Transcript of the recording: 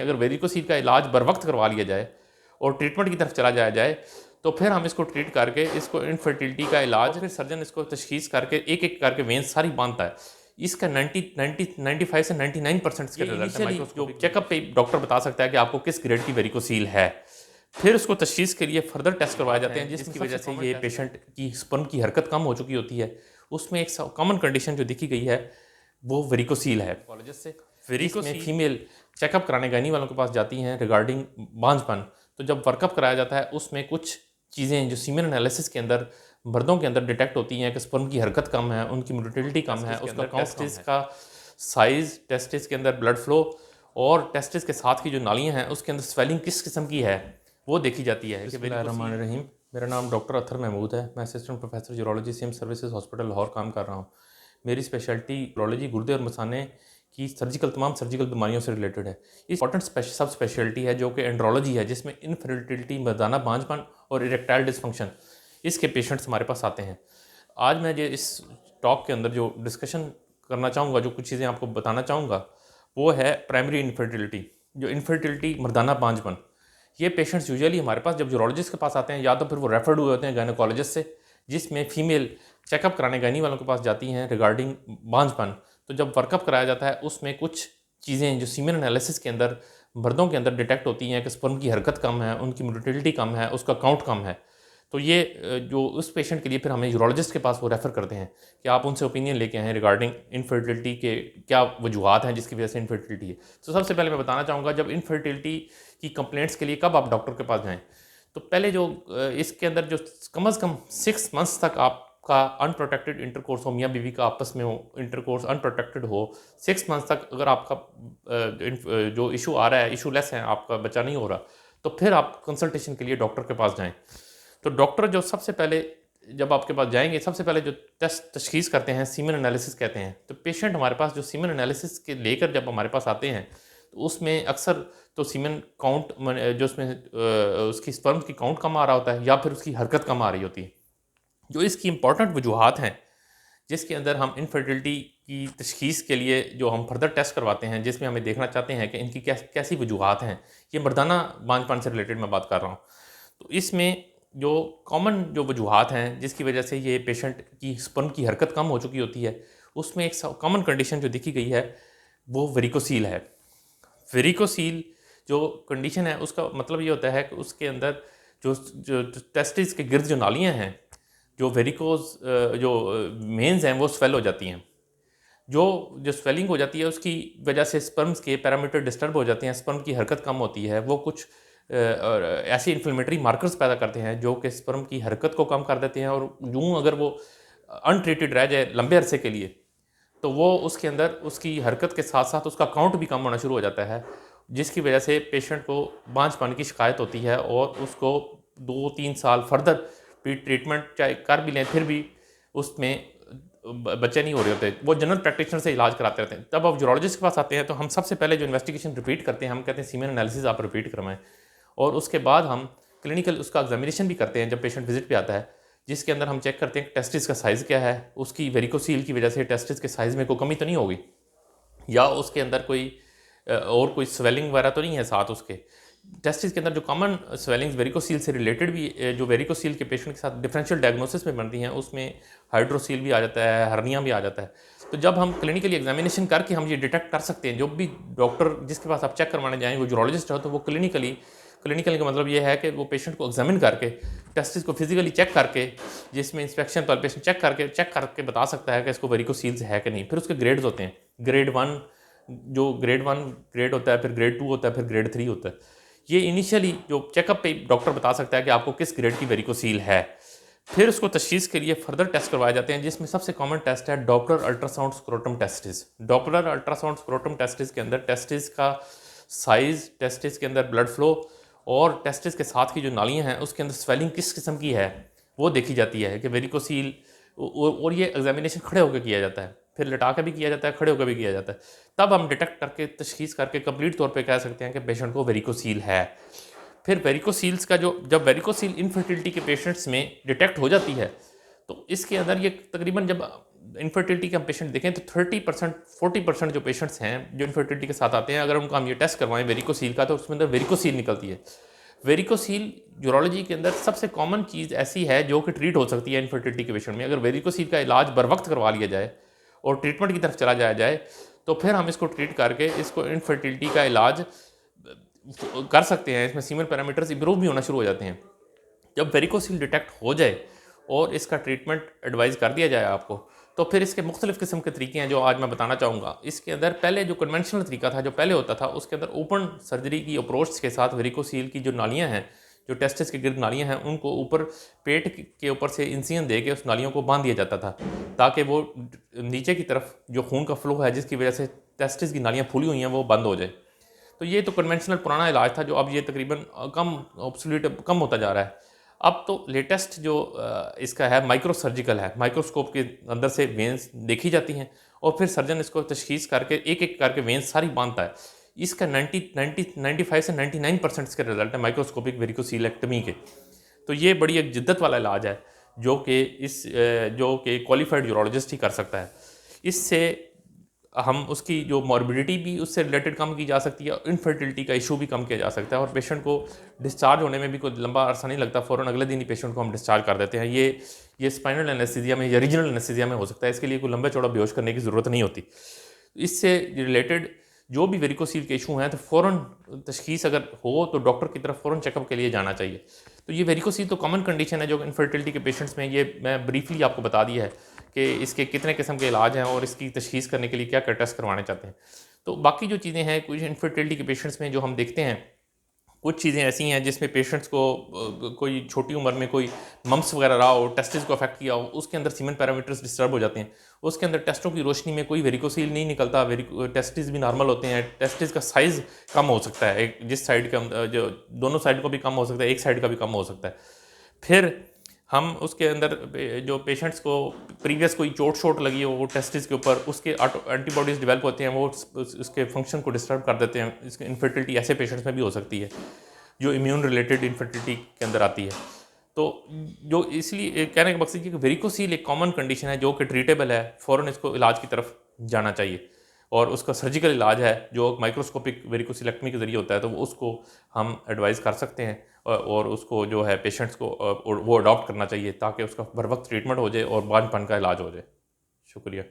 अगर वेरिकोसील का इलाज बर वक्त करवा लिया जाए और ट्रीटमेंट की तरफ चला जाया जाए तो फिर हम इसको ट्रीट करके इसको इनफर्टिलिटी का इलाज, फिर सर्जन इसको तशखीस करके एक एक करके वेंस सारी बांधता है। इसका 95 से 99% इसका रिजल्ट है। जो चेकअप पे डॉक्टर बता सकता है कि आपको किस ग्रेड की वेरिकोसील है। फिर उसको तशखीस के लिए फर्दर टेस्ट करवाए जाते हैं, जिसकी वजह से ये पेशेंट की स्पर्म की हरकत कम हो चुकी होती है। उसमें एक कॉमन कंडीशन जो देखी गई है वो वेरिकोसील है। वेरिकोसील फीमेल चेकअप कराने गायनी वालों के पास जाती हैं रिगार्डिंग बांझपन। तो जब वर्कअप कराया जाता है उसमें कुछ चीज़ें जो सीमेन एनालिसिस के अंदर मर्दों के अंदर डिटेक्ट होती हैं कि स्पर्म की हरकत कम है, उनकी मोटिलिटी कम है, उसका टेस्टिस का साइज, टेस्टिस के अंदर ब्लड फ्लो और टेस्टिस के साथ की जो नालियाँ हैं उसके अंदर स्वेलिंग किस किस्म की है वो देखी जाती है। बिस्मिल्लाहिर्रहमानिर्रहीम। मेरा नाम डॉक्टर अथर महमूद है। मैं assistant professor urology CM services hospital Lahore काम कर रहा हूँ। मेरी स्पेशलिटी यूरोलॉजी, गुर्दे और मसाने की तमाम सर्जिकल बीमारियों से रिलेटेड है। इंपॉर्टेंट सब स्पेशलिटी है जो कि एंड्रोलॉजी है, जिसमें इनफर्टिलिटी, मर्दाना बांझपन और इरेक्टाइल डिसफंक्शन इसके पेशेंट्स हमारे पास आते हैं। आज मैं जो इस टॉक के अंदर जो डिस्कशन करना चाहूँगा, जो कुछ चीज़ें आपको बताना चाहूँगा वो है प्राइमरी इनफर्टिलिटी। जो इनफर्टिलिटी, मर्दाना बांझपन, ये पेशेंट्स यूजुअली हमारे पास जब यूरोलॉजिस्ट के पास आते हैं या तो फिर वो रेफर्ड हुए होते हैं गायनोकोलॉजिस्ट से, जिसमें फीमेल चेकअप कराने गायनी वालों के पास जाती हैं रिगार्डिंग बांझपन। तो जब वर्कअप कराया जाता है उसमें कुछ चीज़ें जो सीमेन एनालिसिस के अंदर मर्दों के अंदर डिटेक्ट होती हैं कि स्पर्म की हरकत कम है, उनकी मोटिलिटी कम है, उसका काउंट कम है। तो ये जो उस पेशेंट के लिए फिर हमें यूरोलॉजिस्ट के पास वो रेफ़र करते हैं कि आप उनसे ओपिनियन लेके आएँ रिगार्डिंग इनफर्टिलिटी के क्या वजूहत हैं जिसकी वजह से इनफर्टिलिटी है। तो सबसे पहले मैं बताना चाहूँगा जब इनफर्टिलिटी की कंप्लेंट्स के लिए कब आप डॉक्टर के पास जाएँ। तो पहले जो इसके अंदर जो कम से कम 6 मंथ्स तक आपका अनप्रोटेक्टेड इंटरकोर्स हो, मियाँ बीवी का आपस में हो इंटरकोर्स अनप्रोटेक्टेड हो, 6 मंथ्स तक अगर आपका जो इशू आ रहा है इशूलेस है, आपका बच्चा नहीं हो रहा, तो फिर आप कंसल्टेशन के लिए डॉक्टर के पास जाएँ। तो डॉक्टर जो सबसे पहले जब आपके पास जाएंगे सबसे पहले जो टेस्ट तशखीस करते हैं सीमेन एनालिसिस कहते हैं। तो पेशेंट हमारे पास जो सीमेन एनालिसिस के लेकर जब हमारे पास आते हैं तो उसमें अक्सर तो सीमेन काउंट जो उसमें उसकी स्पर्म की काउंट कम आ रहा होता है या फिर उसकी हरकत कम आ रही होती है। जो इसकी इंपॉर्टेंट वजूहत हैं जिसके अंदर हम इनफर्टिलिटी की तशखीस के लिए जो हम फर्दर टेस्ट करवाते हैं, जिसमें हमें देखना चाहते हैं कि इनकी कैसी वजूहत हैं। ये मर्दाना बांझपन से रिलेटेड मैं बात कर रहा हूँ। तो इसमें जो कॉमन जो वजूहत हैं जिसकी वजह से ये पेशेंट की स्पर्म की हरकत कम हो चुकी होती है, उसमें एक कॉमन कंडीशन जो देखी गई है वो वेरिकोसील है। वेरिकोसील जो कंडीशन है उसका मतलब ये होता है कि उसके अंदर जो जो टेस्टिस के गिर्द जो नालियाँ हैं, जो वेरिकोज जो मेंस हैं वो स्वेल हो जाती हैं। जो स्वेलिंग हो जाती है उसकी वजह से स्पर्म्स के पैरामीटर डिस्टर्ब हो जाते हैं, स्पर्म की हरकत कम होती है। वो कुछ ऐसे इन्फ्लेमेटरी मार्कर्स पैदा करते हैं जो कि स्पर्म की हरकत को कम कर देते हैं, और यूँ अगर वो अनट्रीटेड रह जाए लंबे अरसे के लिए तो वो उसके अंदर उसकी हरकत के साथ साथ उसका काउंट भी कम होना शुरू हो जाता है, जिसकी वजह से पेशेंट को बांझपन की शिकायत होती है और उसको 2-3 साल फर्दर ट्रीटमेंट चाहे कर भी लें फिर भी उसमें बच्चे नहीं हो रहे होते। वो जनरल प्रैक्टिशनर से इलाज कराते रहते हैं। तब आप यूरोलॉजिस्ट के पास आते हैं तो हम सबसे पहले जो इन्वेस्टिगेशन रिपीट करते हैं, हम कहते हैं सीमेन एनालिसिस आप रिपीट करवाएं, और उसके बाद हम क्लिनिकल उसका एग्जामिनेशन भी करते हैं जब पेशेंट विजिट पे आता है, जिसके अंदर हम चेक करते हैं टेस्टिस का साइज़ क्या है, उसकी वेरिकोसील की वजह से टेस्टिस के साइज़ में कोई कमी तो नहीं होगी, या उसके अंदर कोई और कोई स्वेलिंग वगैरह तो नहीं है साथ उसके। टेस्टिस के अंदर जो कॉमन स्वेलिंग्स वेरिकोसील से रिलेटेड भी जो वेरिकोसील के पेशेंट के साथ डिफरेंशियल डायग्नोसिस में बनती हैं, उसमें हाइड्रोसील भी आ जाता है, हर्निया भी आ जाता है। तो जब हम क्लिनिकली एग्जामिनेशन करके हम ये डिटेक्ट कर सकते हैं, जो भी डॉक्टर जिसके पास आप चेक करवाने जाएँ वो यूरोलॉजिस्ट हो, तो वो क्लिनिकल का मतलब ये है कि वो पेशेंट को एग्जामिन करके टेस्टिस को फिजिकली चेक करके, जिसमें इंस्पेक्शन पर पेशेंट चेक करके बता सकता है कि इसको वेरिकोसील्स है कि नहीं। फिर उसके ग्रेड्स होते हैं, ग्रेड 1 ग्रेड होता है, फिर ग्रेड 2 होता है, फिर ग्रेड 3 होता है। ये इनिशियली जो चेकअप पे डॉक्टर बता सकता है कि आपको किस ग्रेड की वेरिकोसील है। फिर उसको तशखीस के लिए फर्दर टेस्ट करवाए जाते हैं, जिसमें सबसे कॉमन टेस्ट है Doppler ultrasound scrotum testis. Doppler ultrasound scrotum testis के अंदर टेस्टिस का साइज़, टेस्टिस के अंदर ब्लड फ्लो और टेस्टिस के साथ की जो नालियाँ हैं उसके अंदर स्वेलिंग किस किस्म की है वो देखी जाती है कि वेरिकोसील। और ये एग्जामिनेशन खड़े होकर किया जाता है, फिर लटा के भी किया जाता है, खड़े होकर भी किया जाता है। तब हम डिटेक्ट करके तशखीस करके कंप्लीट तौर पे कह सकते हैं कि पेशेंट को वेरिकोसील है। फिर वेरिकोसील्स का जब वेरिकोसील इनफर्टिलिटी के पेशेंट्स में डिटेक्ट हो जाती है तो इसके अंदर ये तकरीबन जब इनफर्टिलिटी के हम पेशेंट देखें तो 30% 40% जो पेशेंट्स हैं जो इनफर्टिलिटी के साथ आते हैं, अगर उनका हम ये टेस्ट करवाएं वेरिकोसील का, तो उसमें अंदर वेरिकोसील निकलती है। वेरिकोसील यूरोलॉजी के अंदर सबसे कॉमन चीज़ ऐसी है जो कि ट्रीट हो सकती है इनफर्टिलिटी के पेशेंट में। अगर वेरिकोसील का इलाज बर वक्त करवा लिया जाए और ट्रीटमेंट की तरफ चला जाया जाए, तो फिर हम इसको ट्रीट करके इसको इनफर्टिलिटी का इलाज कर सकते हैं। इसमें सीमन पैरामीटर्स इंप्रूव भी होना शुरू हो जाते हैं। जब वेरिकोसील डिटेक्ट हो जाए और इसका ट्रीटमेंट एडवाइस कर दिया जाए आपको, तो फिर इसके मुख्तलिफ़ किस्म के तरीके हैं जो आज मैं बताना चाहूँगा। इसके अंदर पहले जो कन्वेंशनल तरीका था, जो पहले होता था, उसके अंदर ओपन सर्जरी की अप्रोच के साथ वेरिकोसील की जो नालियाँ हैं, जो टेस्टिस के गिर्द नालियाँ हैं, उनको ऊपर पेट के ऊपर से इंसिजन दे के उस नालियों को बांध दिया जाता था, ताकि वो नीचे की तरफ जो खून का फ्लो है, जिसकी वजह से टेस्टिस की नालियाँ फूली हुई हैं, वो बंद हो जाए। तो ये तो कन्वेंशनल पुराना इलाज था, जो अब ये तकरीबन कम ऑब्सोल्यूट कम होता जा रहा है। अब तो लेटेस्ट जो इसका है माइक्रो सर्जिकल है, माइक्रोस्कोप के अंदर से वेंस देखी जाती हैं और फिर सर्जन इसको तशखीस करके एक एक करके वेंस सारी बांधता है। इसका 95 से 99% इसके रिजल्ट है माइक्रोस्कोपिक वेरिकोसीलेक्टमी के। तो ये बड़ी एक जिद्दत वाला इलाज है जो कि क्वालिफाइड यूरोलॉजिस्ट ही कर सकता है। इससे हम उसकी जो मॉर्बिडिटी भी उससे रिलेटेड कम की जा सकती है और इनफर्टिलिटी का इशू भी कम किया जा सकता है, और पेशेंट को डिस्चार्ज होने में भी कोई लंबा अरसा नहीं लगता। फ़ौरन अगले दिन ही पेशेंट को हम डिस्चार्ज कर देते हैं। ये स्पाइनल एनेस्थीसिया में या रीजनल एनेस्थीसिया में हो सकता है। इसके लिए कोई लंबे चौड़ा बेहोश करने की ज़रूरत नहीं होती। इससे रिलेटेड जो भी वेरिकोसील के इशू हैं, तो फ़ौरन तशखीस अगर हो तो डॉक्टर की तरफ फ़ौरन चेकअप के लिए जाना चाहिए। तो ये वेरिकोसील तो कॉमन कंडीशन है जो इनफर्टिलिटी के पेशेंट्स में, ये मैं ब्रीफली आपको बता दिया है कि इसके कितने किस्म के इलाज हैं और इसकी तशखीस करने के लिए क्या क्या टेस्ट करवाने चाहते हैं। तो बाकी जो चीज़ें हैं कुछ इनफर्टिलिटी के पेशेंट्स में जो हम देखते हैं, कुछ चीज़ें ऐसी हैं जिसमें पेशेंट्स को कोई छोटी उम्र में कोई मम्स वगैरह रहा हो, टेस्टिस को अफेक्ट किया हो, उसके अंदर सीमेन पैरामीटर्स डिस्टर्ब हो जाते हैं। उसके अंदर टेस्टों की रोशनी में कोई वेरिकोसील नहीं निकलता, टेस्टिस भी नॉर्मल होते हैं, टेस्टिस का साइज़ कम हो सकता है, एक जिस साइड का जो दोनों साइड को भी कम हो सकता है, एक साइड का भी कम हो सकता है। फिर हम उसके अंदर जो पेशेंट्स को प्रीवियस कोई चोट लगी हो वो टेस्टिस के ऊपर, उसके एंटीबॉडीज़ डेवलप होते हैं, वो उसके फंक्शन को डिस्टर्ब कर देते हैं। इसकी इनफर्टिलिटी ऐसे पेशेंट्स में भी हो सकती है जो इम्यून रिलेटेड इनफर्टिलिटी के अंदर आती है। तो जो इसलिए कहने का मकसद ये कि वेरिकोसील एक कॉमन कंडीशन है जो कि ट्रीटेबल है, फ़ौरन इसको इलाज की तरफ जाना चाहिए। और उसका सर्जिकल इलाज है जो माइक्रोस्कोपिक वेरिकोसिलेक्टमी के ज़रिए होता है, तो उसको हम एडवाइस कर सकते हैं और उसको जो है पेशेंट्स को वो अडॉप्ट करना चाहिए ताकि उसका बर वक्त ट्रीटमेंट हो जाए और बांझपन का इलाज हो जाए। शुक्रिया।